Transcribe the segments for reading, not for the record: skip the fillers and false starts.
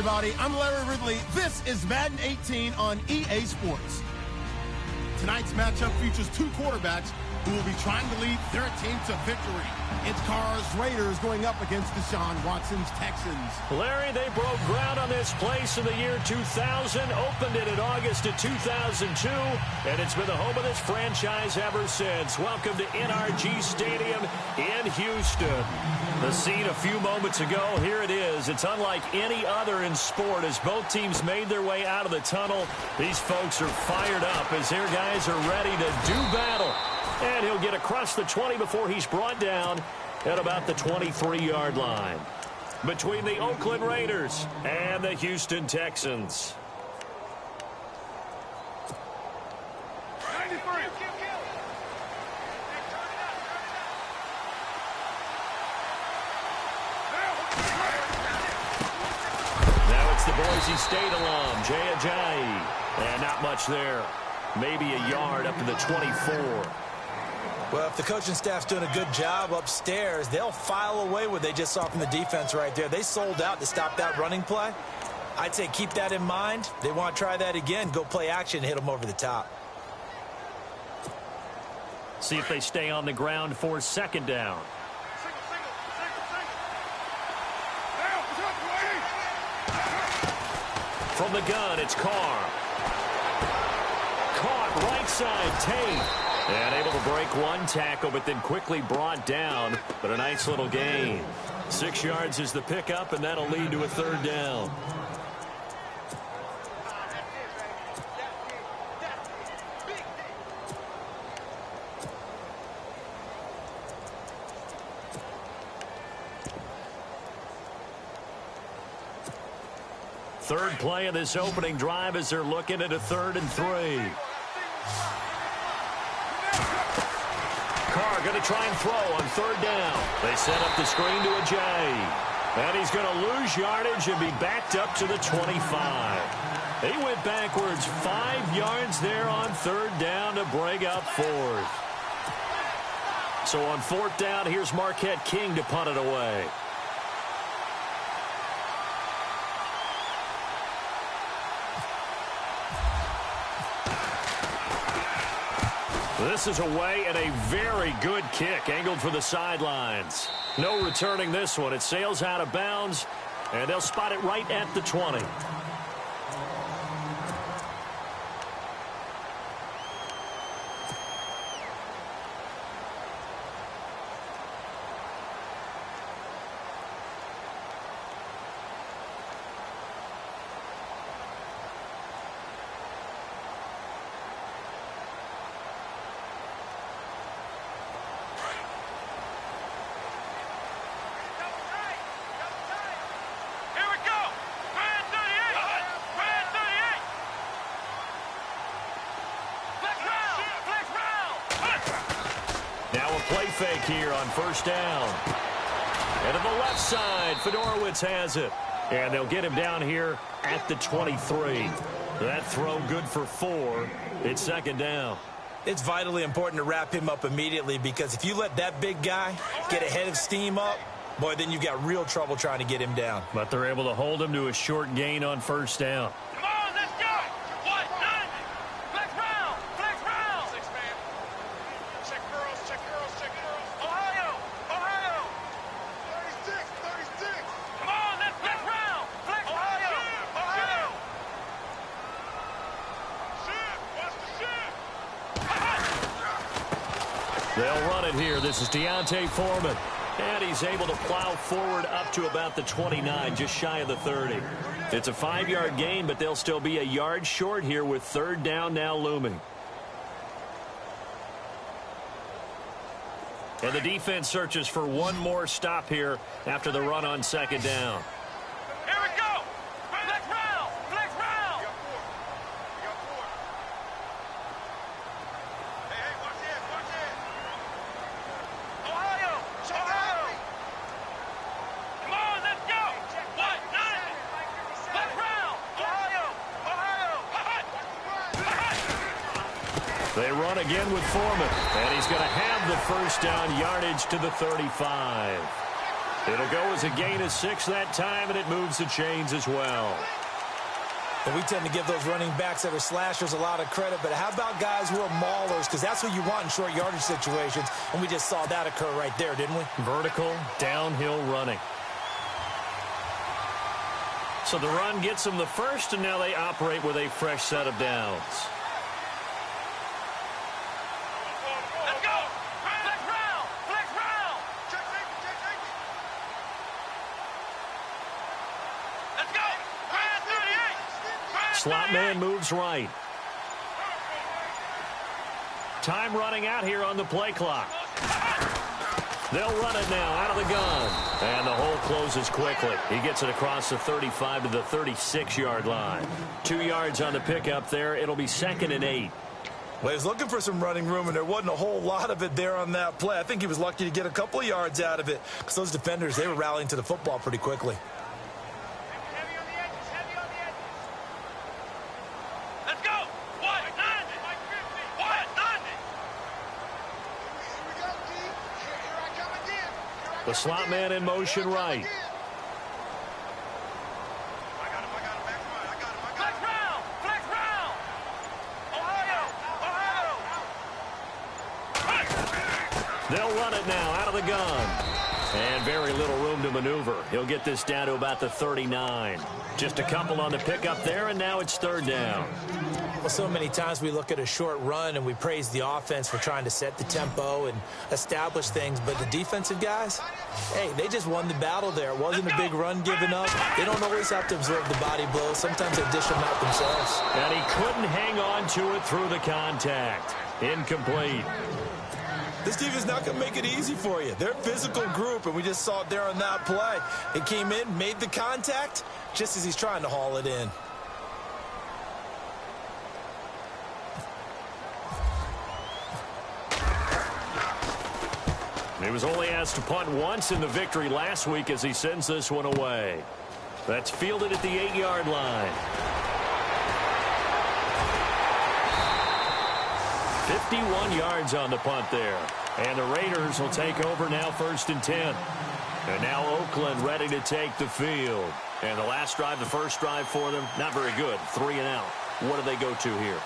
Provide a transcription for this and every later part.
everybody. I'm Larry Ridley. This is Madden 18 on EA Sports. Tonight's matchup features two quarterbacks who will be trying to lead their team to victory. It's Carr's Raiders going up against Deshaun Watson's Texans. Larry, they broke ground on this place in the year 2000, opened it in August of 2002, and it's been the home of this franchise ever since. Welcome to NRG Stadium in Houston. The scene a few moments ago, here it is. It's unlike any other in sport as both teams made their way out of the tunnel. These folks are fired up as their guys are ready to do battle. And he'll get across the 20 before he's brought down at about the 23-yard line. Between the Oakland Raiders and the Houston Texans. Now it's the Boise State alum, Jay Ajayi. And not much there. Maybe a yard up to the 24. Well, if the coaching staff's doing a good job upstairs, they'll file away what they just saw from the defense right there. They sold out to stop that running play. I'd say keep that in mind. They want to try that again. Go play action and hit them over the top. See if they stay on the ground for second down. From the gun, it's Carr. Caught right side, Tate. And able to break one tackle, but then quickly brought down. But a nice little gain. 6 yards is the pickup, and that'll lead to a third down. Third play of this opening drive as they're looking at a 3rd and 3. Carr going to try and throw on 3rd down. They set up the screen to Ajayi. And he's going to lose yardage and be backed up to the 25. He went backwards 5 yards there on 3rd down to break up 4th. So on 4th down, here's Marquette King to punt it away. This is away and a very good kick angled for the sidelines. No returning this one. It sails out of bounds, and they'll spot it right at the 20. Play fake here on 1st down. And to the left side, Fedorowicz has it. And they'll get him down here at the 23. That throw good for 4. It's 2nd down. It's vitally important to wrap him up immediately because if you let that big guy get ahead of steam up, boy, then you've got real trouble trying to get him down. But they're able to hold him to a short gain on 1st down. They'll run it here. This is Deontay Foreman. And he's able to plow forward up to about the 29, just shy of the 30. It's a 5-yard gain, but they'll still be a yard short here with 3rd down now looming. And the defense searches for one more stop here after the run on 2nd down. Here we go! Flex round! Flex round! Hey, watch this! Watch this! Ohio! Come on, let's go! 1-9! Flex round! Ohio! They run again with Foreman, and he's going to have the 1st down yardage to the 35. It'll go as a gain of 6 that time, and it moves the chains as well. And we tend to give those running backs that are slashers a lot of credit, but how about guys who are maulers? Because that's what you want in short yardage situations, and we just saw that occur right there, didn't we? Vertical, downhill running. So the run gets them the first, and now they operate with a fresh set of downs. Let's go! Flex round! Flex round! Let's go! Grand 38! Slot man moves right. Time running out here on the play clock. They'll run it now out of the gun. And the hole closes quickly. He gets it across the 35 to the 36-yard line. 2 yards on the pickup there. It'll be 2nd and 8. Well, he was looking for some running room, and there wasn't a whole lot of it there on that play. I think he was lucky to get a couple of yards out of it because those defenders, they were rallying to the football pretty quickly. Heavy on the edges, heavy on the edges. Let's go! 190! 190! The slot man in motion right. Flex round! Flex round! Ohio! Ohio! They'll run it now out of the gun. And very little room to maneuver. He'll get this down to about the 39. Just a couple on the pickup there, and now it's 3rd down. Well, so many times we look at a short run and we praise the offense for trying to set the tempo and establish things, but the defensive guys, hey, they just won the battle there. It wasn't a big run given up. They don't always have to absorb the body blows. Sometimes they dish them out themselves. And he couldn't hang on to it through the contact. Incomplete. This team is not going to make it easy for you. They're a physical group, and we just saw it there on that play. It came in, made the contact, just as he's trying to haul it in. He was only asked to punt once in the victory last week as he sends this one away. That's fielded at the 8-yard line. 51 yards on the punt there. And the Raiders will take over now 1st and 10. And now Oakland ready to take the field. And the last drive, the first drive for them, not very good. 3 and out. What do they go to here?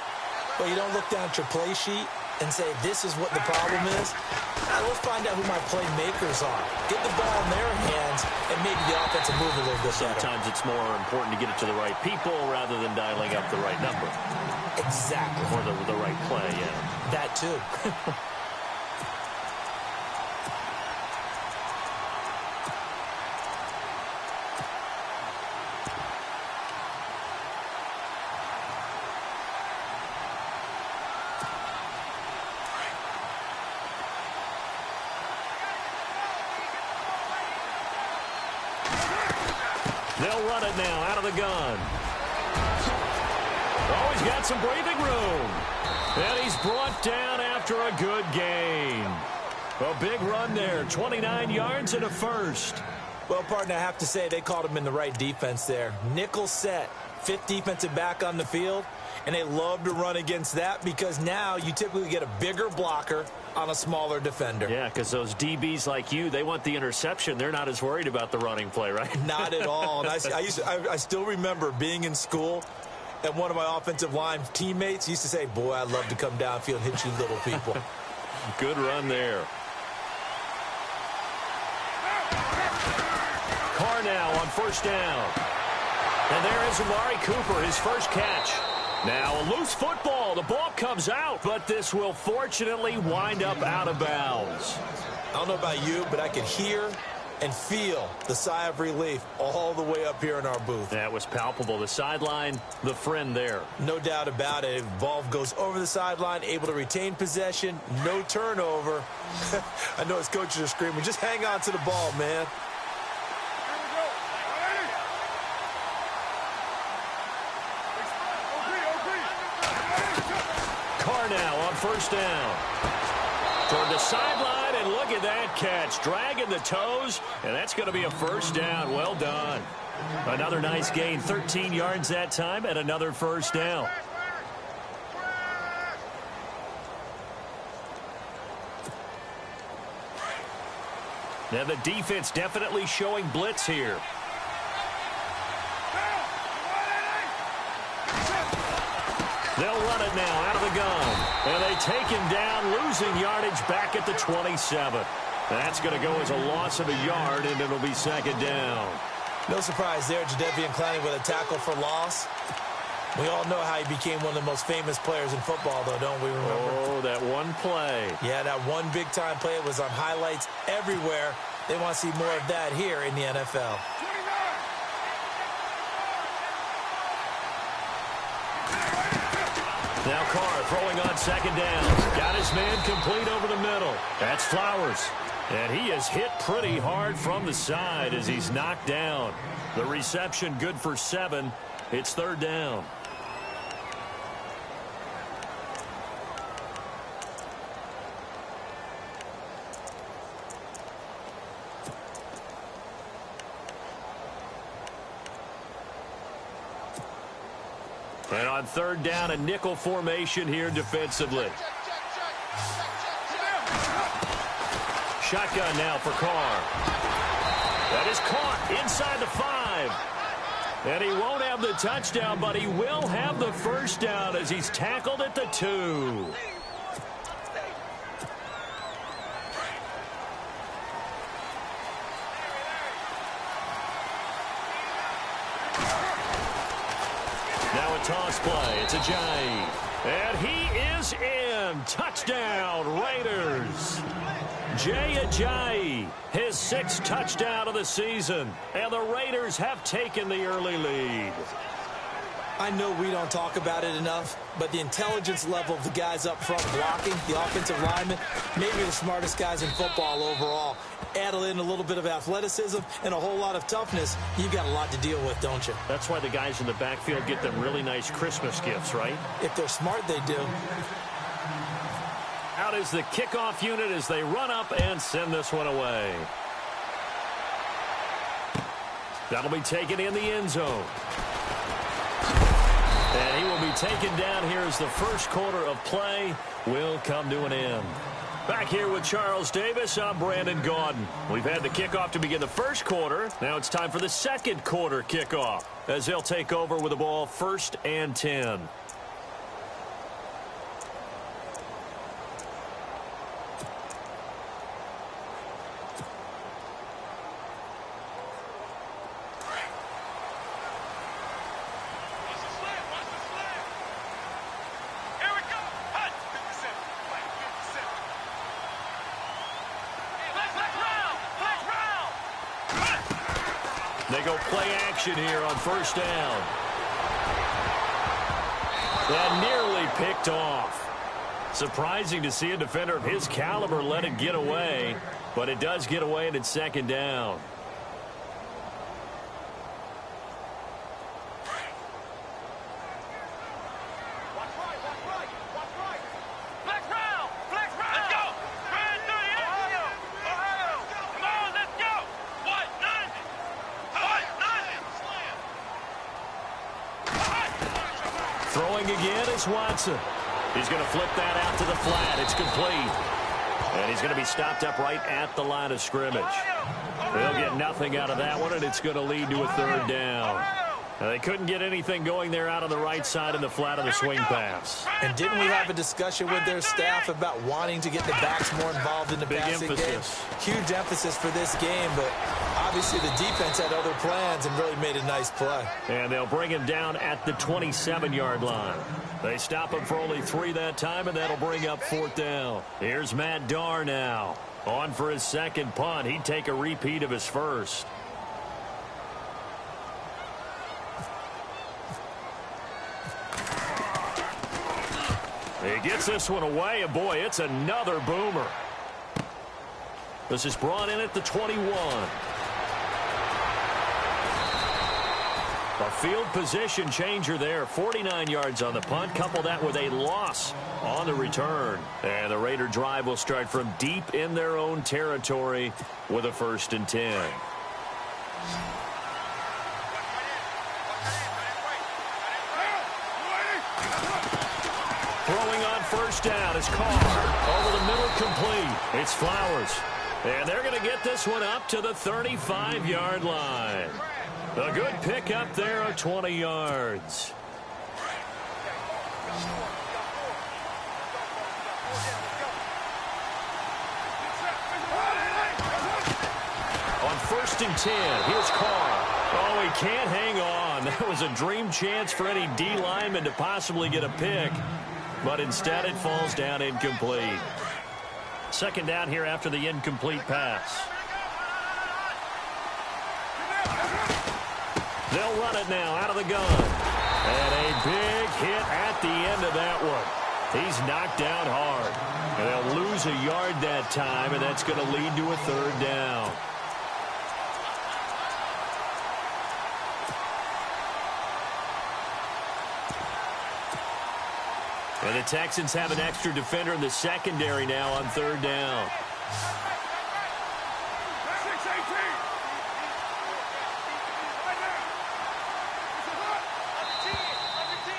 Well, you don't look down at your play sheet and say, this is what the problem is. Let's find out who my playmakers are. Get the ball in their hands, and maybe the offense will move a little bit better. Sometimes it's more important to get it to the right people rather than dialing up the right number. Exactly. Or the right play, yeah. That too. They'll run it now out of the gun. Oh, he's got some breathing room. And he's brought down after a good gain. A big run there, 29 yards and a first. Well, partner, I have to say they called him in the right defense there. Nickel set, 5th defensive back on the field, and they love to run against that because now you typically get a bigger blocker on a smaller defender. Yeah, because those DBs like you, they want the interception. They're not as worried about the running play, right? Not at all. And I still remember being in school, and one of my offensive line teammates used to say, boy, I'd love to come downfield and hit you little people. Good run there. Carr now on 1st down. And there is Amari Cooper, his first catch. Now a loose football. The ball comes out, but this will fortunately wind up out of bounds. I don't know about you, but I could hear and feel the sigh of relief all the way up here in our booth. That was palpable. The sideline, the friend there. No doubt about it. Ball goes over the sideline, able to retain possession, no turnover. I know his coaches are screaming, just hang on to the ball, man. Carr now on 1st down. Toward the sideline, and look at that catch. Dragging the toes, and that's going to be a 1st down. Well done. Another nice gain, 13 yards that time, and another 1st down. Now the defense definitely showing blitz here. They'll run it now out of the gun. And they take him down, losing yardage back at the 27. That's going to go as a loss of a yard, and it'll be second down. No surprise there, Jadeveon Clowney with a tackle for loss. We all know how he became one of the most famous players in football, though, don't we remember? Oh, that one play. Yeah, that one big-time play. It was on highlights everywhere. They want to see more of that here in the NFL. Now Carr throwing on second down. Got his man complete over the middle. That's Flowers. And he is hit pretty hard from the side as he's knocked down. The reception good for 7. It's third down. And on third down, a nickel formation here defensively. Shotgun now for Carr. That is caught inside the 5. And he won't have the touchdown, but he will have the first down as he's tackled at the 2. Now a toss play. It's Ajayi. And he is in. Touchdown, Raiders. Jay Ajayi, his 6th touchdown of the season. And the Raiders have taken the early lead. I know we don't talk about it enough, but the intelligence level of the guys up front blocking, the offensive linemen, maybe the smartest guys in football overall. Add in a little bit of athleticism and a whole lot of toughness, you've got a lot to deal with, don't you? That's why the guys in the backfield get them really nice Christmas gifts, right? If they're smart, they do. Out is the kickoff unit as they run up and send this one away. That'll be taken in the end zone. And he will be taken down here as the first quarter of play will come to an end. Back here with Charles Davis, I'm Brandon Gaudin. We've had the kickoff to begin the first quarter. Now it's time for the second quarter kickoff as they'll take over with the ball 1st and 10. They go play action here on first down. And nearly picked off. Surprising to see a defender of his caliber let it get away, but it does get away and it's second down. Throwing again is Watson. He's going to flip that out to the flat. It's complete. And he's going to be stopped up right at the line of scrimmage. They'll get nothing out of that one, and it's going to lead to a third down. Now, they couldn't get anything going there out on the right side in the flat of the swing pass. And didn't we have a discussion with their staff about wanting to get the backs more involved in the passing game? Huge emphasis for this game, but obviously the defense had other plans and really made a nice play. And they'll bring him down at the 27-yard line. They stop him for only 3 that time, and that'll bring up 4th down. Here's Matt Darr now. On for his second punt. He'd take a repeat of his first. He gets this one away, and boy, it's another boomer. This is brought in at the 21. A field position changer there. 49 yards on the punt. Couple that with a loss on the return. And the Raider drive will start from deep in their own territory with a 1st and 10. Throwing on first down is Carr. Over the middle, complete. It's Flowers. And they're going to get this one up to the 35-yard line. A good pickup there of 20 yards. On 1st and 10, here's Carr. Oh, he can't hang on. That was a dream chance for any D lineman to possibly get a pick, but instead it falls down incomplete. 2nd down here after the incomplete pass. They'll run it now out of the gun. And a big hit at the end of that one. He's knocked down hard. And they'll lose a yard that time, and that's going to lead to a 3rd down. And the Texans have an extra defender in the secondary now on 3rd down.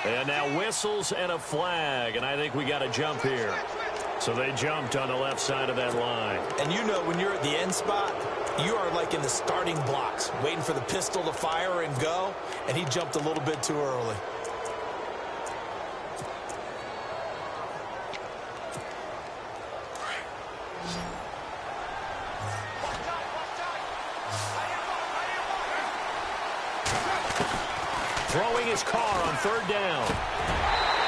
And now whistles and a flag, and I think we got a jump here. So they jumped on the left side of that line. And you know when you're at the end spot, you are like in the starting blocks, waiting for the pistol to fire and go, and he jumped a little bit too early. Throwing his Carr on 3rd down.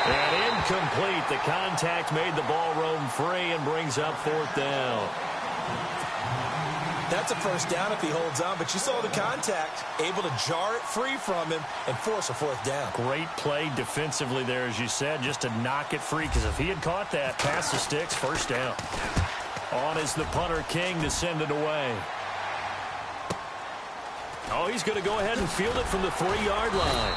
And incomplete. The contact made the ball roam free and brings up 4th down. That's a 1st down if he holds on, but you saw the contact, able to jar it free from him and force a 4th down. Great play defensively there, as you said, just to knock it free, because if he had caught that, pass the sticks, 1st down. On is the punter King to send it away. Oh, he's going to go ahead and field it from the 3-yard line.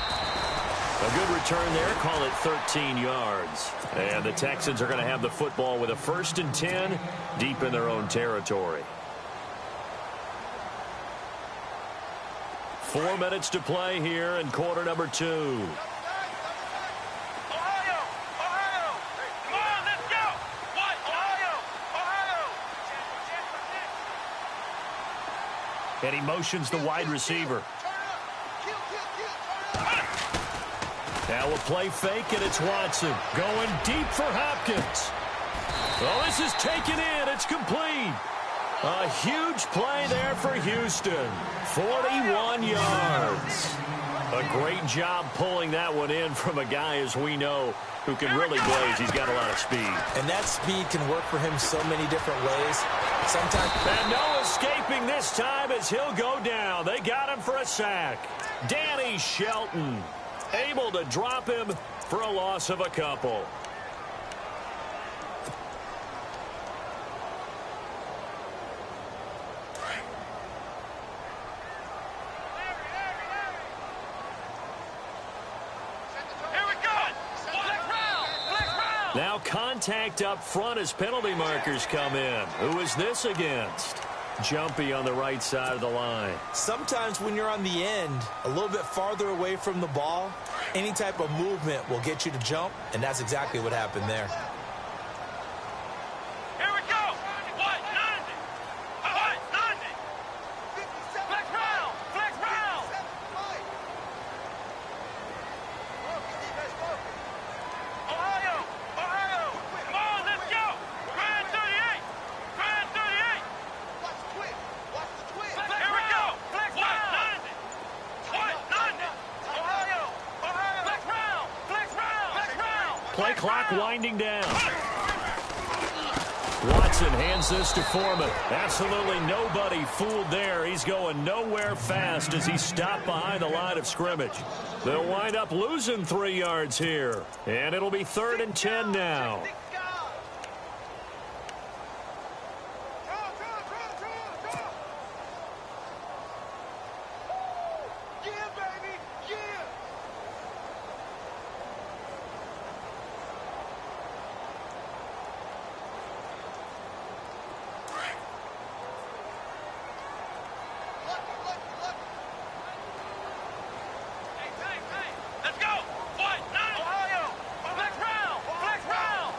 A good return there. Call it 13 yards. And the Texans are going to have the football with a 1st and 10 deep in their own territory. 4 minutes to play here in quarter number 2. And he motions the wide receiver. Now a play fake, and it's Watson going deep for Hopkins. Oh, this is taken in. It's complete. A huge play there for Houston. 41 yards. A great job pulling that one in from a guy, as we know, who can really blaze. He's got a lot of speed. And that speed can work for him so many different ways. Sometimes. And no escaping this time as he'll go down. They got him for a sack. Danny Shelton able to drop him for a loss of a couple. Now contact up front as penalty markers come in. Who is this against? Jumpy on the right side of the line. Sometimes when you're on the end, a little bit farther away from the ball, any type of movement will get you to jump, and that's exactly what happened there. Here we go. What? 90. What? 90. Flex round. Flex round. Ohio. Ohio. Come on, let's go. Grand 38. Grand 38. Watch the twist. Watch the twist. Here we go. Flex round. 90. What? 90. Ohio. Ohio. Flex round. Flex round. Flex round. Play clock winding down. Watson hands this to Foreman. Absolutely nobody fooled there. He's going nowhere fast as he stopped behind the line of scrimmage. They'll wind up losing 3 yards here. And it'll be 3rd and 10 now. Yeah, baby. Yeah. Let's go. What? 90. Ohio. Flex round. Flex round.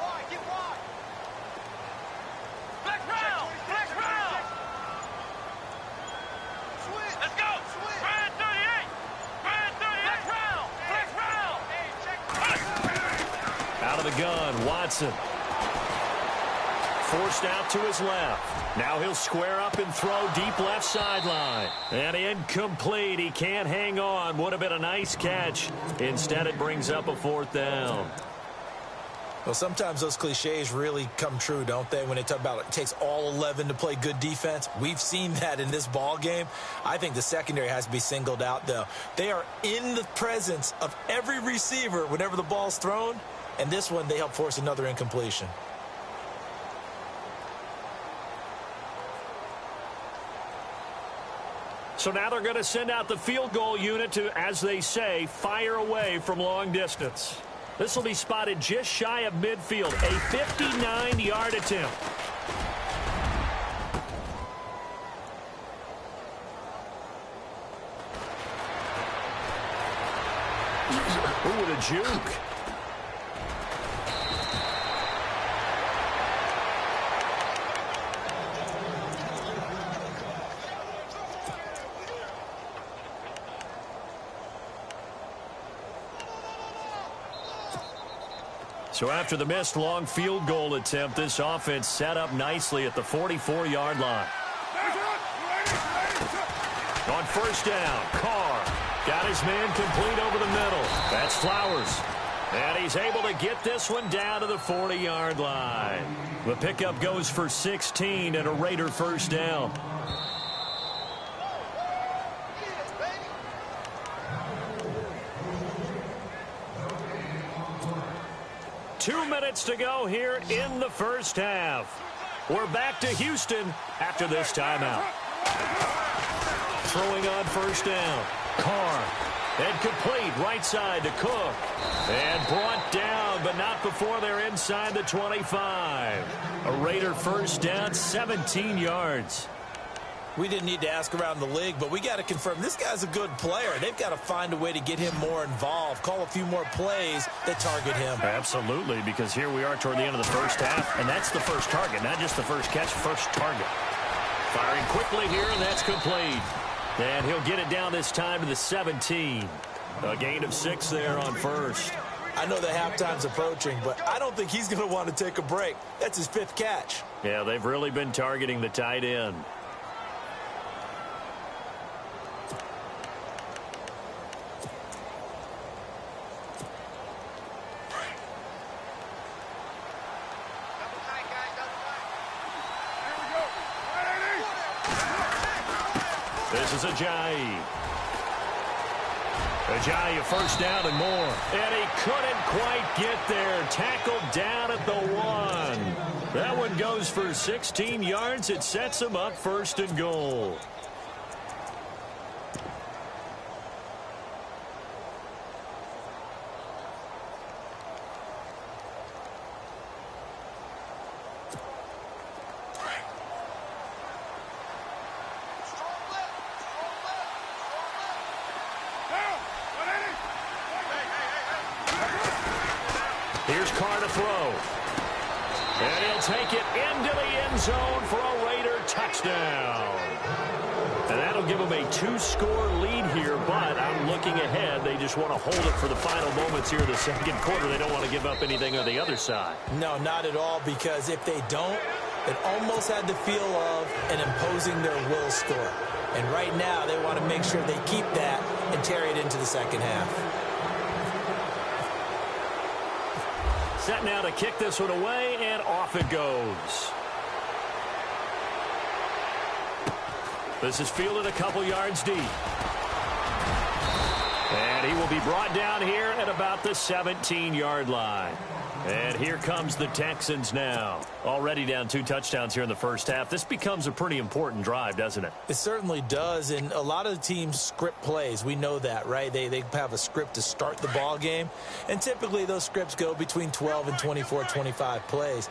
Johnson. Forced out to his left. Now he'll square up and throw deep left sideline. And incomplete. He can't hang on. Would have been a nice catch. Instead, it brings up a 4th down. Well, sometimes those cliches really come true, don't they? When they talk about it takes all 11 to play good defense. We've seen that in this ball game. I think the secondary has to be singled out, though. They are in the presence of every receiver whenever the ball's thrown. And this one, they help force another incompletion. So now they're going to send out the field goal unit to, as they say, fire away from long distance. This will be spotted just shy of midfield, a 59-yard attempt. Ooh, what a juke. So after the missed long field goal attempt, this offense set up nicely at the 44-yard line. On 1st down, Carr got his man complete over the middle. That's Flowers. And he's able to get this one down to the 40-yard line. The pickup goes for 16 and a Raider 1st down. Two minutes to go here in the 1st half. We're back to Houston after this timeout. Throwing on 1st down. Carr. And complete right side to Cook. And brought down, but not before they're inside the 25. A Raider 1st down, 17 yards. We didn't need to ask around the league, but we got to confirm this guy's a good player. They've got to find a way to get him more involved, call a few more plays that target him. Absolutely, because here we are toward the end of the 1st half, and that's the first target, not just the first catch, first target. Firing quickly here, and that's complete. And he'll get it down this time to the 17. A gain of 6 there on 1st. I know the halftime's approaching, but I don't think he's going to want to take a break. That's his 5th catch. Yeah, they've really been targeting the tight end. This is Ajayi. Ajayi, a 1st down and more. And he couldn't quite get there. Tackled down at the 1. That one goes for 16 yards. It sets him up 1st and goal. Here's Carr to throw. And he'll take it into the end zone for a Raider touchdown. And that'll give them a 2-score lead here, but I'm looking ahead. They just want to hold it for the final moments here in the 2nd quarter. They don't want to give up anything on the other side. No, not at all, because if they don't, it almost had the feel of an imposing their will score. And right now, they want to make sure they keep that and carry it into the 2nd half. Set now to kick this one away, and off it goes. This is fielded a couple yards deep. And he will be brought down here at about the 17-yard line. And here comes the Texans now. Already down 2 touchdowns here in the 1st half. This becomes a pretty important drive, doesn't it? It certainly does, and a lot of the teams script plays. We know that, right? They have a script to start the ball game, and typically those scripts go between 12 and 24, 25 plays.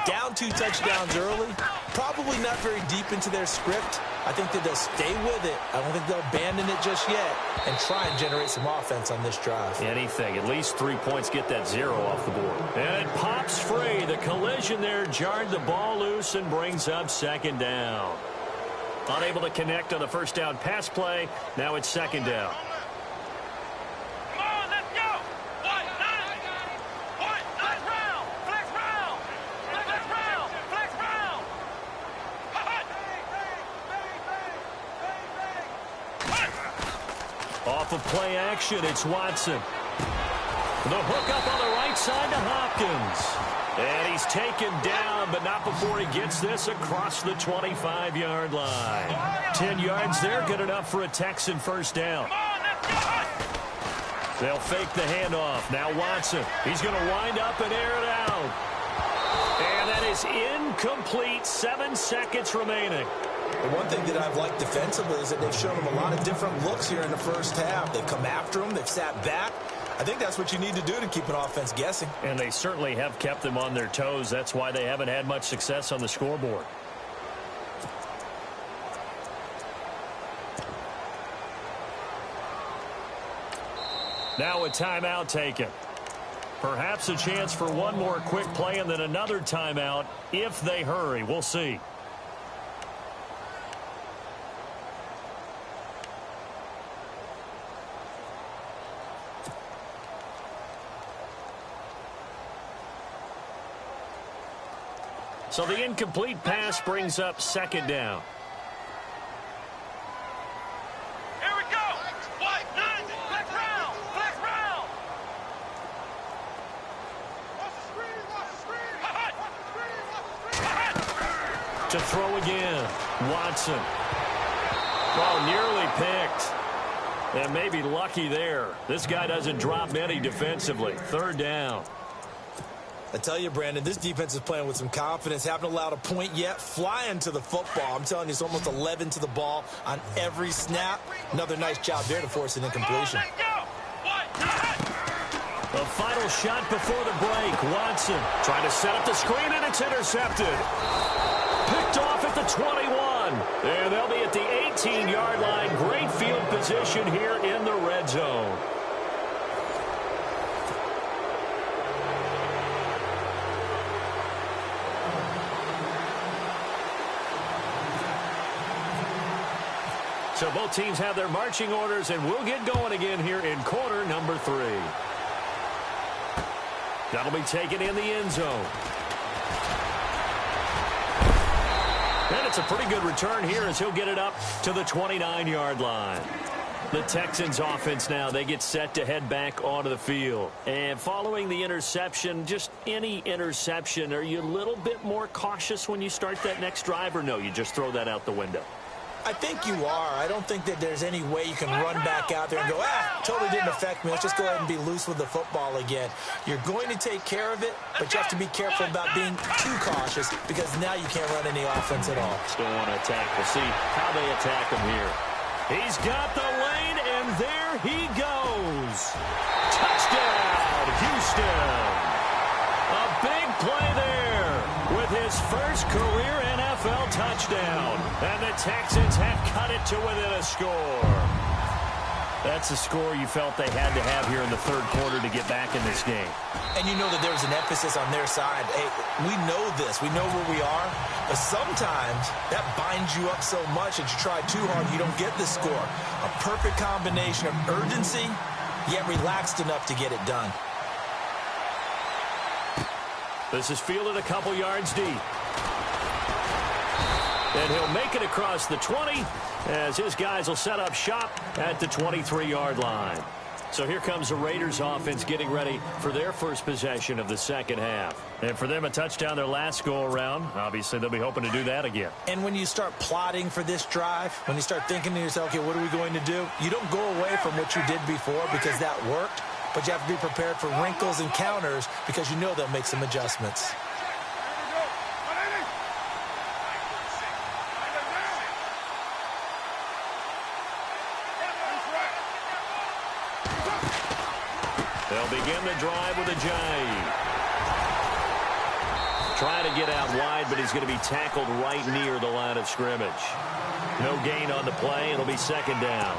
Down 2 touchdowns early, probably not very deep into their script. I think that they'll stay with it. I don't think they'll abandon it just yet and try and generate some offense on this drive. Anything. At least 3 points, get that 0 off the board. And it pops free. The collision there jarred the ball loose and brings up 2nd down. Unable to connect on the 1st down pass play. Now it's 2nd down. off of play action. It's Watson. The hook up on the right side to Hopkins. And he's taken down, but not before he gets this across the 25-yard line. 10 yards there, good enough for a Texan first down. They'll fake the handoff. Now Watson. He's going to wind up and air it out. And that is incomplete. 7 seconds remaining. The one thing that I've liked defensively is that they've shown him a lot of different looks here in the first half. They've come after him. They've sat back. I think that's what you need to do to keep an offense guessing. And they certainly have kept them on their toes. That's why they haven't had much success on the scoreboard. Now a timeout taken. Perhaps a chance for one more quick play and then another timeout if they hurry. We'll see. So the incomplete pass brings up second down. Here we go. White, flex round, flex round. Watch the screen, watch the screen. Watch the screen, watch the screen. To throw again. Watson. Oh, nearly picked. And maybe lucky there. This guy doesn't drop many defensively. Third down. I tell you, Brandon, this defense is playing with some confidence. Haven't allowed a point yet. Flying to the football. I'm telling you, it's almost 11 to the ball on every snap. Another nice job there to force an incompletion. The final shot before the break. Watson trying to set up the screen, and it's intercepted. Picked off at the 21. And they'll be at the 18-yard line. Great field position here in the red zone. So both teams have their marching orders, and we'll get going again here in quarter number 3. That'll be taken in the end zone. And it's a pretty good return here as he'll get it up to the 29-yard line. The Texans offense now, they get set to head back onto the field. And following the interception, just any interception, are you a little bit more cautious when you start that next drive, or no, you just throw that out the window? I think you are. I don't think that there's any way you can run back out there and go, totally didn't affect me. Let's just go ahead and be loose with the football again. You're going to take care of it, but you have to be careful about being too cautious because now you can't run any offense at all. Still want to attack. We'll see how they attack him here. He's got the lane, and there he goes. Touchdown, Houston. A big play there with his first career NFL touchdown. And the Texans have cut it to within a score. That's a score you felt they had to have here in the third quarter to get back in this game. And you know that there's an emphasis on their side. Hey, we know this. We know where we are. But sometimes that binds you up so much that you try too hard, you don't get the score. A perfect combination of urgency, yet relaxed enough to get it done. This is fielded a couple yards deep. And he'll make it across the 20 as his guys will set up shop at the 23-yard line. So here comes the Raiders offense getting ready for their first possession of the second half. And for them, a touchdown their last go-around. Obviously, they'll be hoping to do that again. And when you start plotting for this drive, when you start thinking to yourself, okay, what are we going to do? You don't go away from what you did before because that worked. But you have to be prepared for wrinkles and counters because you know they'll make some adjustments. They'll begin the drive with a jive. Trying to get out wide, but he's going to be tackled right near the line of scrimmage. No gain on the play. It'll be second down.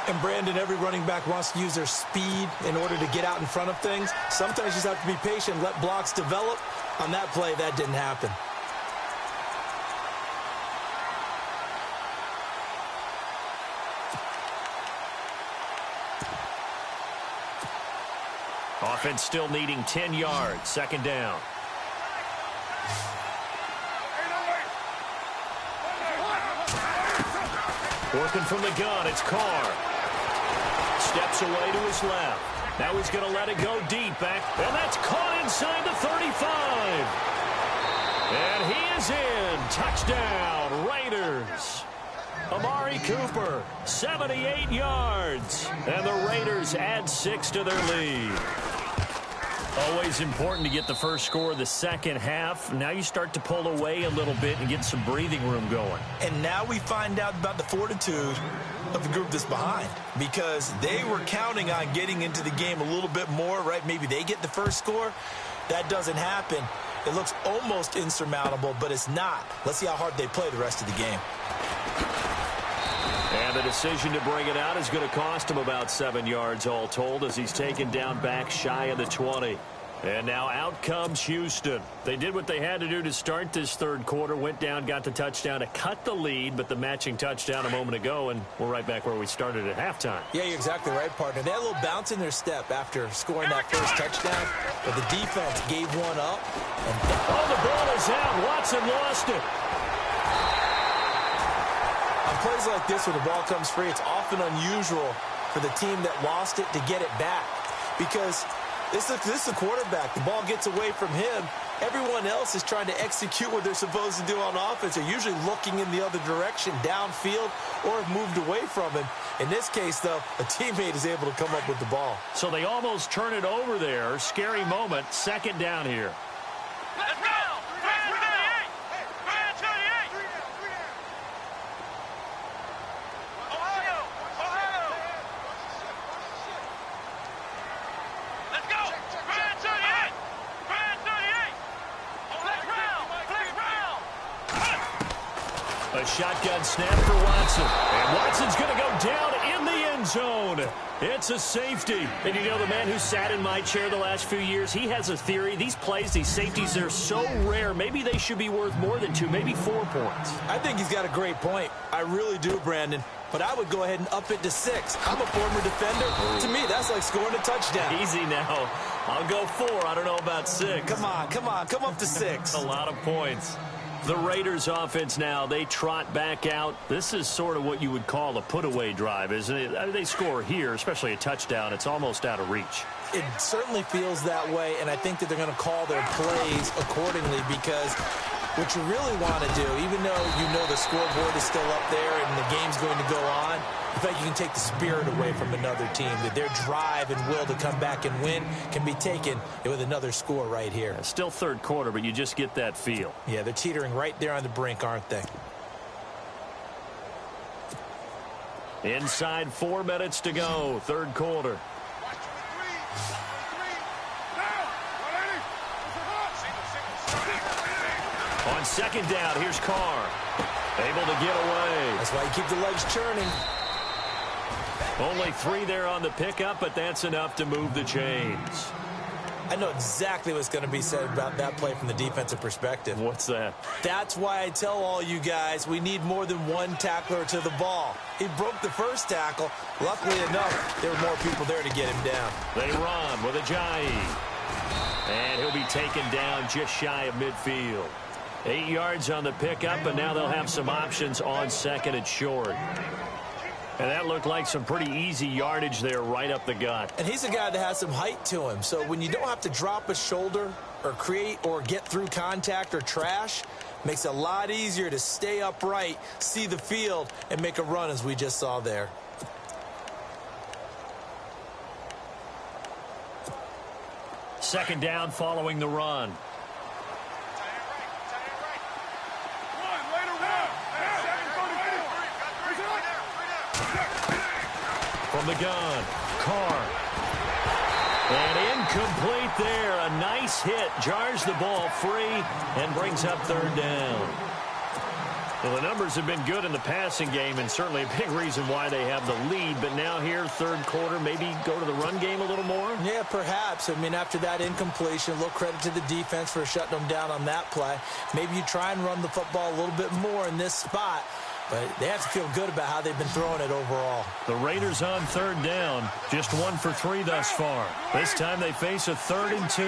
And Brandon, every running back wants to use their speed in order to get out in front of things. Sometimes you just have to be patient, let blocks develop. On that play, that didn't happen. Offense still needing 10 yards. Second down. Working from the gun, it's Carr. Steps away to his left. Now he's going to let it go deep back. And that's caught inside the 35. And he is in. Touchdown, Raiders. Amari Cooper, 78 yards. And the Raiders add 6 to their lead. Always important to get the first score of the second half. Now you start to pull away a little bit and get some breathing room going. And now we find out about the fortitude of the group that's behind, because they were counting on getting into the game a little bit more, right? Maybe they get the first score. That doesn't happen. It looks almost insurmountable, but it's not. Let's see how hard they play the rest of the game. And the decision to bring it out is going to cost him about 7 yards all told, as he's taken down back shy of the 20. And now out comes Houston. They did what they had to do to start this third quarter, went down, got the touchdown to cut the lead, but the matching touchdown a moment ago, and we're right back where we started at halftime. Yeah, you're exactly right, partner. They had a little bounce in their step after scoring that first touchdown, but the defense gave one up. And the ball is out. Watson lost it. On plays like this where the ball comes free, it's often unusual for the team that lost it to get it back, because this is the quarterback. The ball gets away from him. Everyone else is trying to execute what they're supposed to do on offense. They're usually looking in the other direction, downfield, or have moved away from him. In this case, though, a teammate is able to come up with the ball. So they almost turn it over there. Scary moment. Second down here. Let's go! Grand 38! Grand 38! Ohio! Ohio! Let's go! Grand 38! Grand 38! Flex round! Flex round! A shotgun snap for Watson. And Watson's going to go down in the end zone. It's a safety. And you know, the man who sat in my chair the last few years, he has a theory. These plays, these safeties, they're so rare. Maybe they should be worth more than 2, maybe 4 points. I think he's got a great point. I really do, Brandon. But I would go ahead and up it to 6. I'm a former defender. To me, that's like scoring a touchdown. Easy now. I'll go 4. I don't know about 6. Come on. Come up to 6. A lot of points. The Raiders offense now, they trot back out. This is sort of what you would call a put-away drive, isn't it? I mean, they score here, especially a touchdown. It's almost out of reach. It certainly feels that way, and I think that they're going to call their plays accordingly, because what you really want to do, even though you know the scoreboard is still up there and the game's going to go on, in fact, you can take the spirit away from another team, that their drive and will to come back and win can be taken with another score right here. Still third quarter, but you just get that feel. Yeah, they're teetering right there on the brink, aren't they? Inside 4 minutes to go, third quarter. On second down, here's Carr. Able to get away. That's why you keep the legs churning. Only 3 there on the pickup, but that's enough to move the chains. I know exactly what's going to be said about that play from the defensive perspective. What's that? That's why I tell all you guys we need more than one tackler to the ball. He broke the first tackle. Luckily enough, there were more people there to get him down. They run with Ajayi. And he'll be taken down just shy of midfield. 8 yards on the pickup, and now they'll have some options on second and short. And that looked like some pretty easy yardage there right up the gut. And he's a guy that has some height to him. So when you don't have to drop a shoulder or create or get through contact or trash, makes it a lot easier to stay upright, see the field, and make a run as we just saw there. Second down following the run. From the gun, Carr. And incomplete there. A nice hit. Jars the ball free and brings up third down. Well, the numbers have been good in the passing game, and certainly a big reason why they have the lead. But now here, third quarter, maybe go to the run game a little more? Yeah, perhaps. I mean, after that incompletion, a little credit to the defense for shutting them down on that play. Maybe you try and run the football a little bit more in this spot. But they have to feel good about how they've been throwing it overall. The Raiders on third down. Just 1 for 3 thus far. This time they face a 3rd and 2.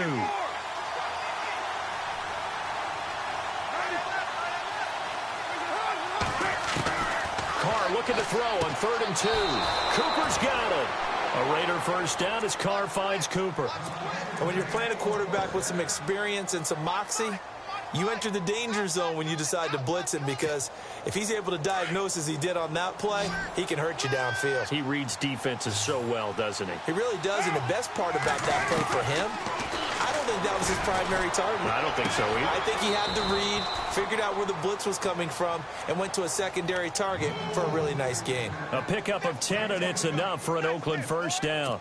Carr looking to throw on 3rd and 2. Cooper's got it. A Raider first down as Carr finds Cooper. And when you're playing a quarterback with some experience and some moxie, you enter the danger zone when you decide to blitz him, because if he's able to diagnose as he did on that play, he can hurt you downfield. He reads defenses so well, doesn't he? He really does, and the best part about that play for him, I don't think that was his primary target. I don't think so either. I think he had the read, figured out where the blitz was coming from, and went to a secondary target for a really nice gain. A pickup of 10, and it's enough for an Oakland first down.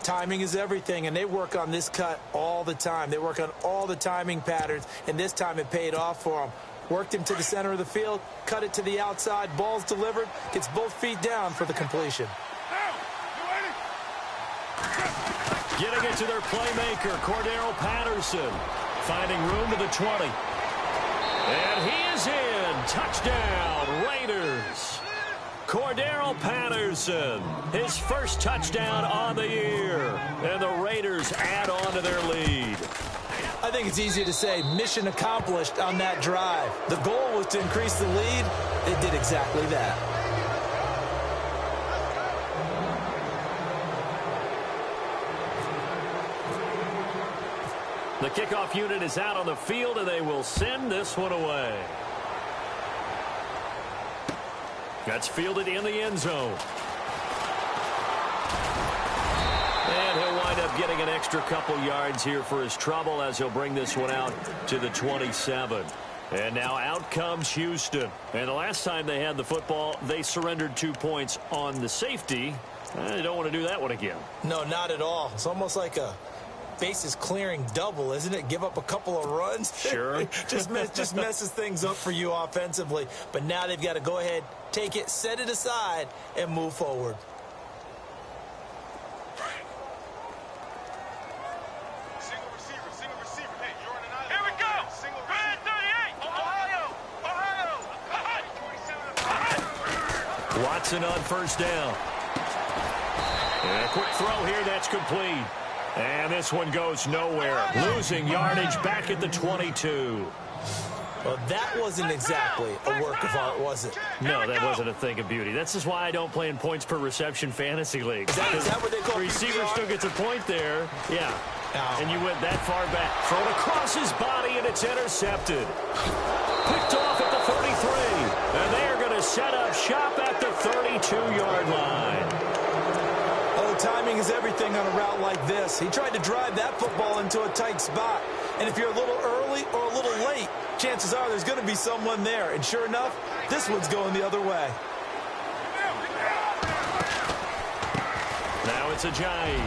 Timing is everything, and they work on this cut all the time. They work on all the timing patterns, and this time it paid off for him. Worked him to the center of the field, cut it to the outside, ball's delivered, gets both feet down for the completion. Getting it to their playmaker, Cordero Patterson. Finding room to the 20. And he is in. Touchdown, Raiders. Cordero Patterson, his first touchdown on the year. And the Raiders add on to their lead. I think it's easy to say mission accomplished on that drive. The goal was to increase the lead. It did exactly that. The kickoff unit is out on the field, and they will send this one away. That's fielded in the end zone. And he'll wind up getting an extra couple yards here for his trouble as he'll bring this one out to the 27. And now out comes Houston. And the last time they had the football, they surrendered 2 points on the safety. They don't want to do that one again. No, not at all. It's almost like a bases clearing double, isn't it? Give up a couple of runs. Sure. just messes things up for you offensively. But now they've got to go ahead, take it, set it aside, and move forward. Single receiver. Hey, you're on an island. Here we go. Single Red receiver. 38. Ohio. Watson on first down. And a quick throw here, that's complete. And this one goes nowhere. Losing yardage back at the 22. Well, that wasn't exactly a work of art, was it? No, that wasn't a thing of beauty. This is why I don't play in points per reception fantasy leagues. Is that what they call receiver PPR? still gets a point there. Yeah. Ow. And you went that far back. Thrown across his body, and it's intercepted. Picked off at the 33. And they are going to set up shop at the 32-yard line. Oh, timing is everything on a route like this. He tried to drive that football into a tight spot. And if you're a little early or a little late, chances are there's going to be someone there. And sure enough, this one's going the other way. Now it's Ajayi.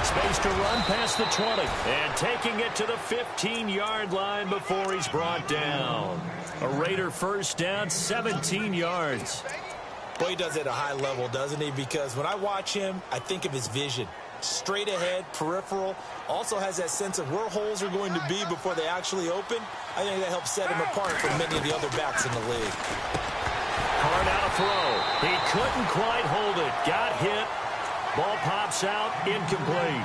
Space to run past the 20. And taking it to the 15-yard line before he's brought down. A Raider first down, 17 yards. Boy, he does it at a high level, doesn't he? Because when I watch him, I think of his vision. Straight ahead, peripheral. Also has that sense of where holes are going to be before they actually open. I think that helps set him apart from many of the other backs in the league. Hard out of throw. He couldn't quite hold it. Got hit. Ball pops out. Incomplete.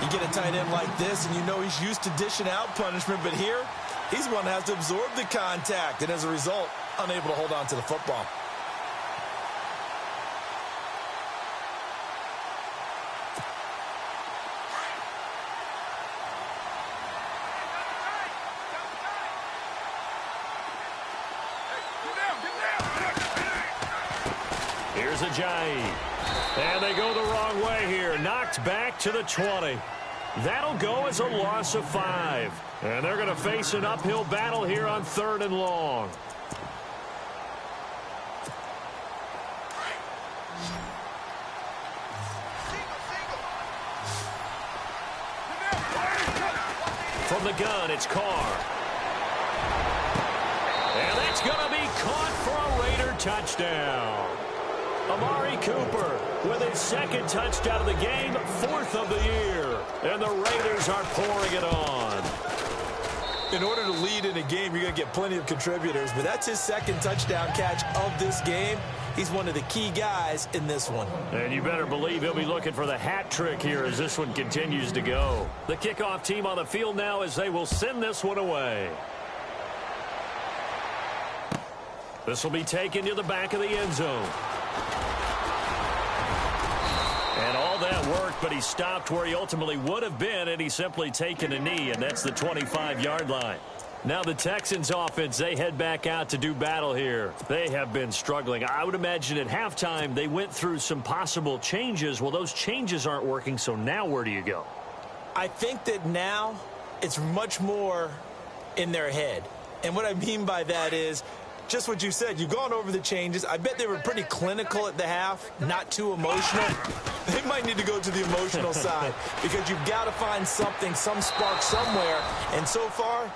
You get a tight end like this, and you know he's used to dishing out punishment. But here, he's one that has to absorb the contact. And as a result, unable to hold on to the football. Here's Ajayi. And they go the wrong way here. Knocked back to the 20. That'll go as a loss of 5. And they're going to face an uphill battle here on 3rd and long. From the gun, it's Carr. And that's going to be caught for a Raider touchdown. Amari Cooper with his 2nd touchdown of the game, 4th of the year. And the Raiders are pouring it on. In order to lead in a game, you're going to get plenty of contributors, but that's his 2nd touchdown catch of this game. He's one of the key guys in this one. And you better believe he'll be looking for the hat trick here as this one continues to go. The kickoff team on the field now as they will send this one away. This will be taken to the back of the end zone. And all that worked, but he stopped where he ultimately would have been, and he's simply taken a knee, and that's the 25-yard line. Now the Texans offense, they head back out to do battle here. They have been struggling. I would imagine at halftime they went through some possible changes. Well, those changes aren't working, so now where do you go? I think that now it's much more in their head. And what I mean by that is just what you said. You've gone over the changes. I bet they were pretty clinical at the half, not too emotional. They might need to go to the emotional side because you've got to find something, some spark somewhere. And so far,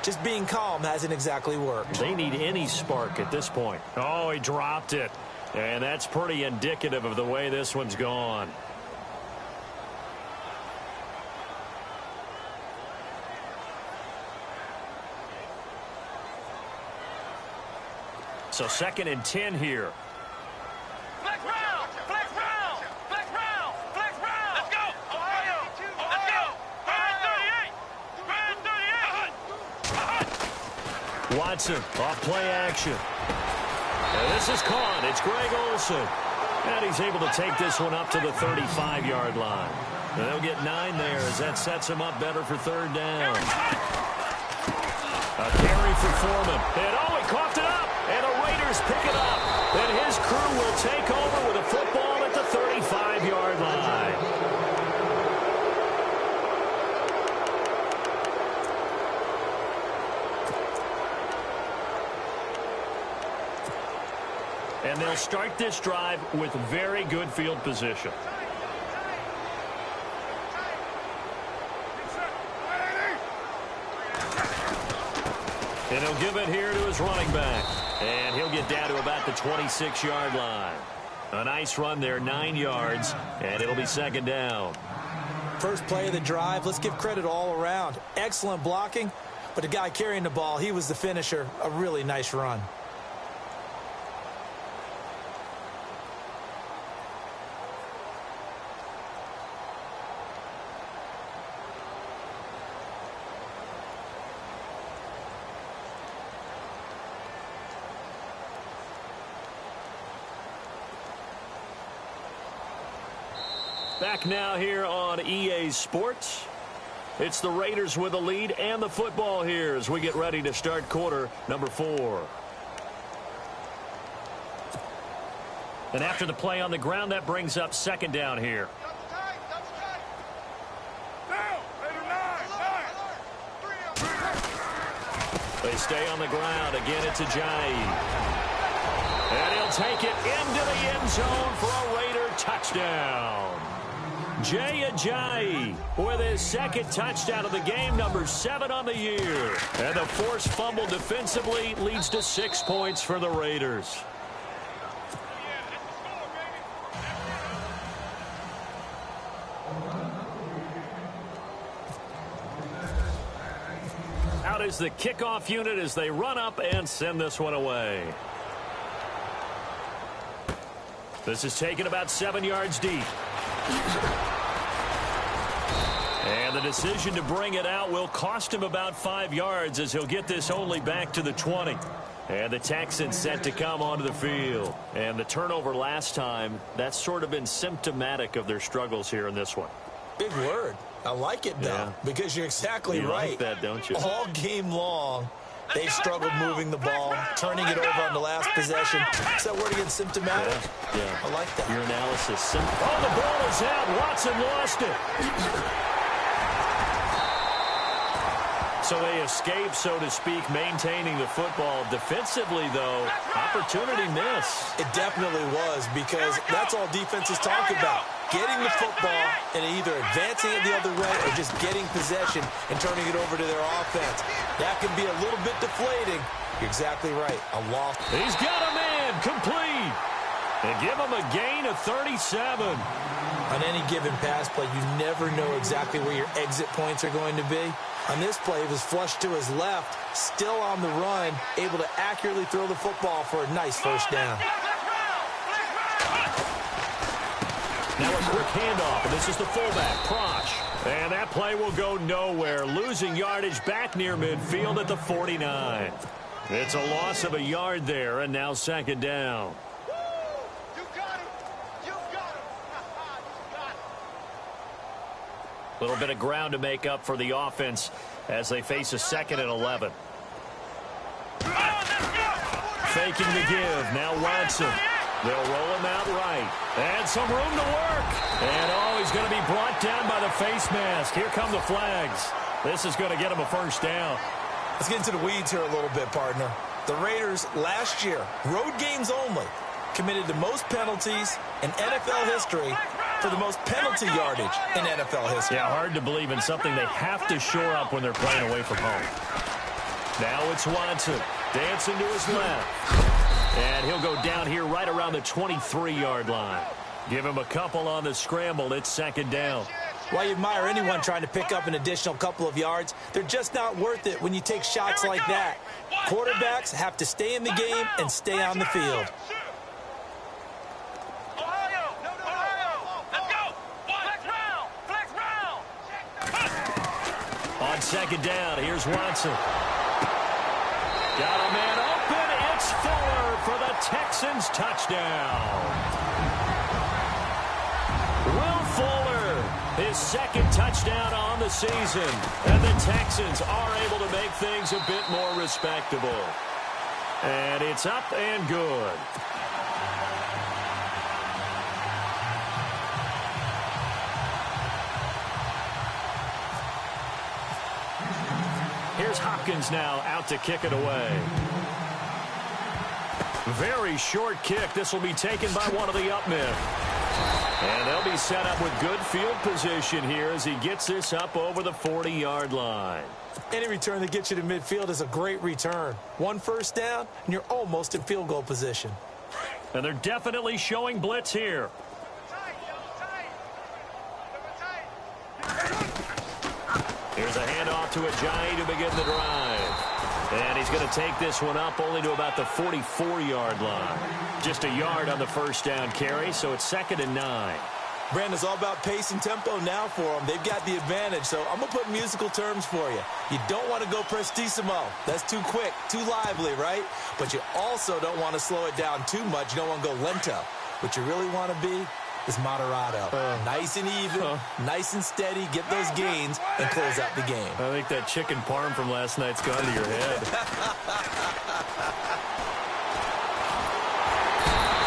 just being calm hasn't exactly worked. They need any spark at this point. Oh, he dropped it. And that's pretty indicative of the way this one's gone. So 2nd and 10 here. Flex round! Flex round! Flex round! Flex round! Let's go! Ohio! Let's go! Grind 38! Grind 38! Watson off play action. And this is caught. It's Greg Olsen. And he's able to take this one up to the 35-yard line. And they'll get 9 there as that sets him up better for 3rd down. A carry for Foreman. And oh, he coughed it up. And the Raiders pick it up. And his crew will take over with a football at the 35-yard line. And they'll start this drive with very good field position. And he'll give it here to his running back. And he'll get down to about the 26-yard line. A nice run there, 9 yards, and it'll be 2nd down. First play of the drive, let's give credit all around. Excellent blocking, but the guy carrying the ball, he was the finisher. A really nice run. Back now here on EA Sports. It's the Raiders with the lead and the football here as we get ready to start quarter number 4. And after the play on the ground, that brings up 2nd down here. They stay on the ground. Again, it's Ajayi. And he'll take it into the end zone for a Raider touchdown. Jay Ajayi with his 2nd touchdown of the game, number 7 on the year. And the forced fumble defensively leads to 6 points for the Raiders. Out is the kickoff unit as they run up and send this one away. This is taken about 7 yards deep. And the decision to bring it out will cost him about 5 yards as he'll get this only back to the 20. And the Texans set to come onto the field. And the turnover last time, that's sort of been symptomatic of their struggles here in this one. Big word. I like it, though, because you're exactly right. You like that, don't you? All game long, they've struggled moving the ball, turning it over on the last possession. Is that word again, symptomatic? Yeah. I like that. Your analysis. Oh, the ball is out. Watson lost it. So they escape, so to speak, maintaining the football. Defensively, though, opportunity miss. It definitely was, because that's all defenses talk about. Getting the football and either advancing it the other way or just getting possession and turning it over to their offense. That can be a little bit deflating. You're exactly right. A loss. He's got a man complete. And give him a gain of 37. On any given pass play, you never know exactly where your exit points are going to be. On this play, it was flushed to his left, still on the run, able to accurately throw the football for a nice 1st down. Now a quick handoff, and this is the fullback, Prosh. And that play will go nowhere, losing yardage back near midfield at the 49. It's a loss of a yard there, and now 2nd down. You got him. You got him. A little bit of ground to make up for the offense as they face a 2nd and 11. Faking the give. Now Watson. They'll roll him out right. And some room to work. And, oh, he's going to be brought down by the face mask. Here come the flags. This is going to get him a first down. Let's get into the weeds here a little bit, partner. The Raiders last year, road games only, committed the most penalties in NFL history for the most penalty yardage in NFL history. Yeah, hard to believe in something they have to shore up when they're playing away from home. Now it's Watson. Dancing to his left. And he'll go down here right around the 23-yard line. Give him a couple on the scramble. It's 2nd down. While you admire anyone trying to pick up an additional couple of yards, they're just not worth it when you take shots like that. Quarterbacks have to stay in the game and stay on the field. On 2nd down, here's Watson. Got a man open. It's Fuller for the Texans touchdown. Will Fuller, his 2nd touchdown on the season. And the Texans are able to make things a bit more respectable. And it's up and good. Here's Hopkins now out to kick it away. Very short kick. This will be taken by one of the up men. And they'll be set up with good field position here as he gets this up over the 40-yard line. Any return that gets you to midfield is a great return. 1 first down, and you're almost in field goal position. And they're definitely showing blitz here. Here's a handoff to Ajayi to begin the drive. And he's going to take this one up only to about the 44-yard line. Just a yard on the first down carry, so it's 2nd and 9. Brandon, it's all about pace and tempo now for them. They've got the advantage, so I'm going to put musical terms for you. You don't want to go prestissimo. That's too quick, too lively, right? But you also don't want to slow it down too much. You don't want to go lento. What you really want to be is moderato. Nice and even, nice and steady, get those gains, and close out the game. I think that chicken parm from last night's gone to your head.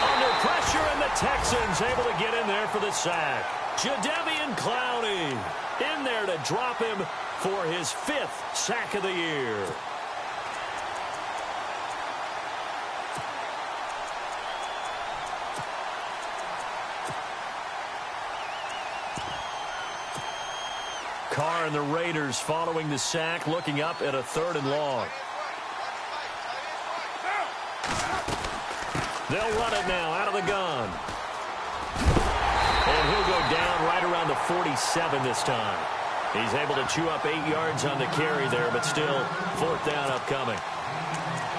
Under pressure, and the Texans able to get in there for the sack. Jadeveon Clowney in there to drop him for his 5th sack of the year. Carr and the Raiders following the sack, looking up at a 3rd and long. They'll run it now out of the gun. And he'll go down right around the 47 this time. He's able to chew up 8 yards on the carry there, but still 4th down upcoming.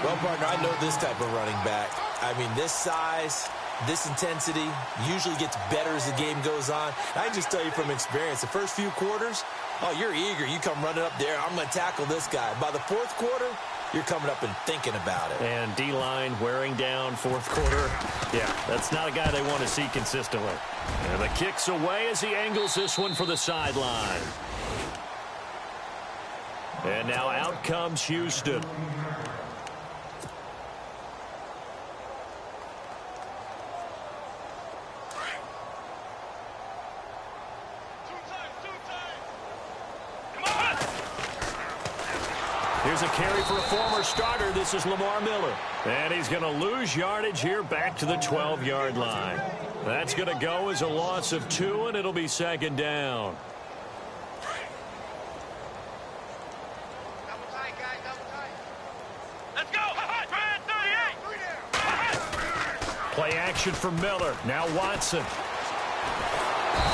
Well, partner, I know this type of running back. I mean, this size, this intensity usually gets better as the game goes on. I can just tell you from experience, the first few quarters, oh, you're eager. You come running up there. I'm going to tackle this guy. By the 4th quarter, you're coming up and thinking about it. And D-line wearing down 4th quarter. Yeah, that's not a guy they want to see consistently. And the kick's away as he angles this one for the sideline. And now out comes Houston. Here's a carry for a former starter. This is Lamar Miller. And he's going to lose yardage here back to the 12-yard line. That's going to go as a loss of 2, and it'll be 2nd down. Double tight, guys, double tight. Let's go. Brand 38. Play action for Miller. Now Watson.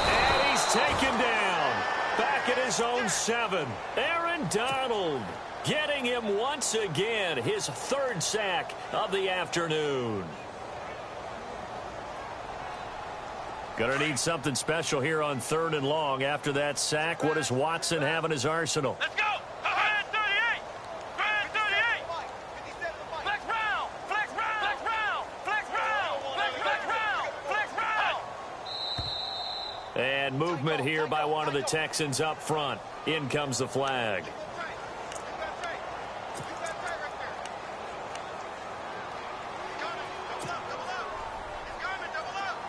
And he's taken down. Back at his own 7. Aaron Donald getting him once again. His 3rd sack of the afternoon. Gonna need something special here on 3rd and long. After that sack, what does Watson have in his arsenal? Let's go. Brand 38. Brand 38. Flex round. Flex round. Flex round. Flex round. Flex round. Flex round. And And movement here by one of the Texans up front. In comes the flag.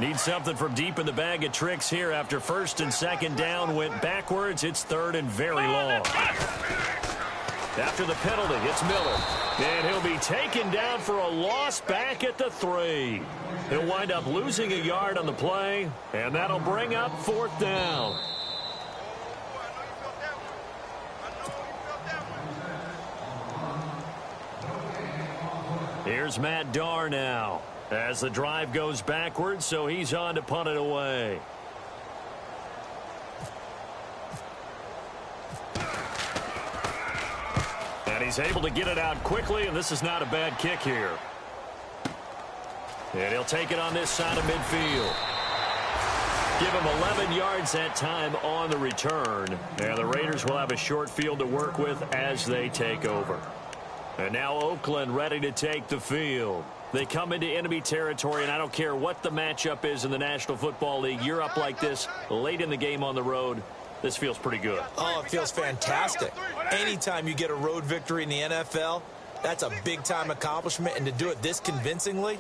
Need something from deep in the bag of tricks here after first and second down went backwards. It's third and very long. After the penalty, it's Miller. And he'll be taken down for a loss back at the 3. He'll wind up losing a yard on the play, and that'll bring up fourth down. Here's Matt Darr now as the drive goes backwards, so he's on to punt it away. And he's able to get it out quickly, and this is not a bad kick here. And he'll take it on this side of midfield. Give him 11 yards that time on the return. And the Raiders will have a short field to work with as they take over. And now Oakland ready to take the field. They come into enemy territory, and I don't care what the matchup is in the National Football League. You're up like this late in the game on the road. This feels pretty good. Oh, it feels fantastic. Anytime you get a road victory in the NFL, that's a big-time accomplishment. And to do it this convincingly,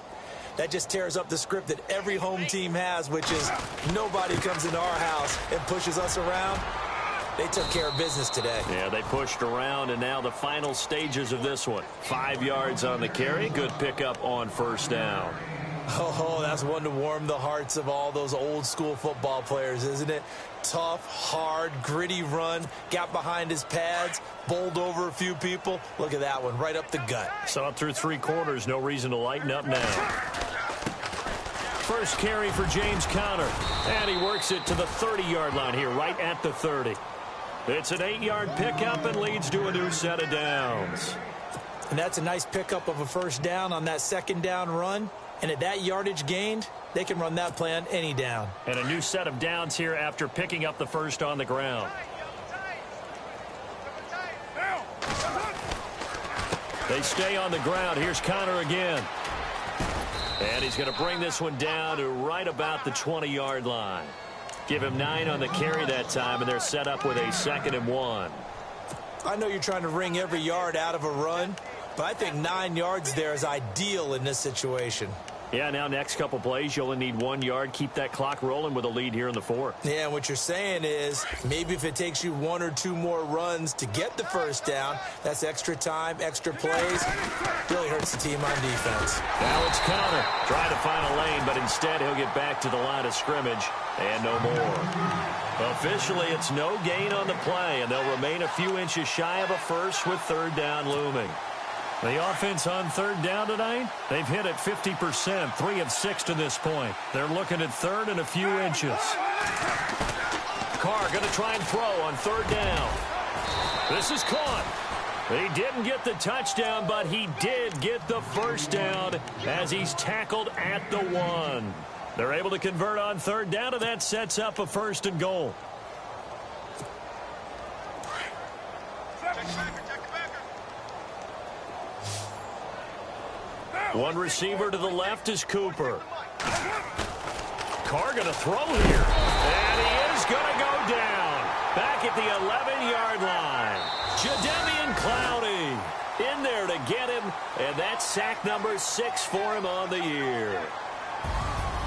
that just tears up the script that every home team has, which is nobody comes into our house and pushes us around. They took care of business today. Yeah, they pushed around, and now the final stages of this one. 5 yards on the carry. Good pickup on first down. Oh, that's one to warm the hearts of all those old-school football players, isn't it? Tough, hard, gritty run. Got behind his pads, bowled over a few people. Look at that one, right up the gut. Saw it through 3 quarters. No reason to lighten up now. First carry for James Conner. And he works it to the 30-yard line here, right at the 30. It's an 8-yard pickup and leads to a new set of downs. And that's a nice pickup of a first down on that second down run. And at that yardage gained, they can run that play on any down. And a new set of downs here after picking up the first on the ground. They stay on the ground. Here's Conner again. And he's going to bring this one down to right about the 20-yard line. Give him 9 on the carry that time, and they're set up with a 2nd and 1. I know you're trying to wring every yard out of a run, but I think 9 yards there is ideal in this situation. Yeah, now next couple plays, you only need 1 yard. Keep that clock rolling with a lead here in the 4th. Yeah, and what you're saying is maybe if it takes you 1 or 2 more runs to get the first down, that's extra time, extra plays. Really hurts the team on defense. Now it's Conner trying to find a lane, but instead he'll get back to the line of scrimmage and no more. Officially, it's no gain on the play, and they'll remain a few inches shy of a first with 3rd down looming. The offense on 3rd down tonight, they've hit it 50%, 3 of 6 to this point. They're looking at 3rd and a few inches. Carr going to try and throw on 3rd down. This is caught. He didn't get the touchdown, but he did get the first down as he's tackled at the 1. They're able to convert on 3rd down, and that sets up a 1st and goal. One receiver to the left is Cooper. Carr going to throw here. And he is going to go down. Back at the 11-yard line. Jadeveon Clowney in there to get him. And that's sack number 6 for him on the year.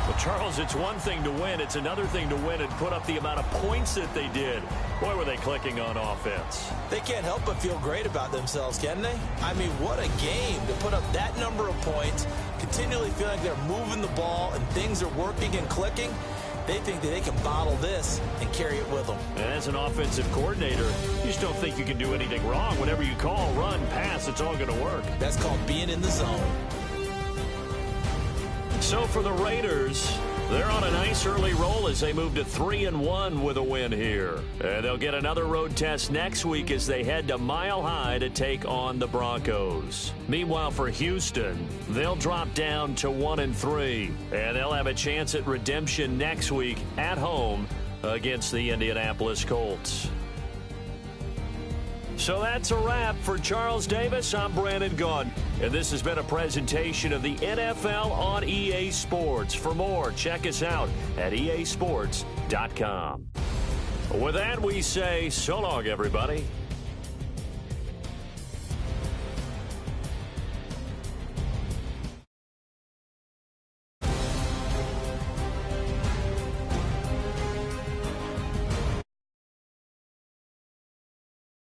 Well, Charles, it's one thing to win. It's another thing to win and put up the amount of points that they did. Boy, were they clicking on offense. They can't help but feel great about themselves, can they? I mean, what a game to put up that number of points, continually feel like they're moving the ball and things are working and clicking. They think that they can bottle this and carry it with them. And as an offensive coordinator, you just don't think you can do anything wrong. Whatever you call, run, pass, it's all going to work. That's called being in the zone. So for the Raiders, they're on a nice early roll as they move to 3-1 with a win here. And they'll get another road test next week as they head to Mile High to take on the Broncos. Meanwhile, for Houston, they'll drop down to 1-3. And they'll have a chance at redemption next week at home against the Indianapolis Colts. So that's a wrap. For Charles Davis, I'm Brandon Gunn. And this has been a presentation of the NFL on EA Sports. For more, check us out at easports.com. With that, we say so long, everybody.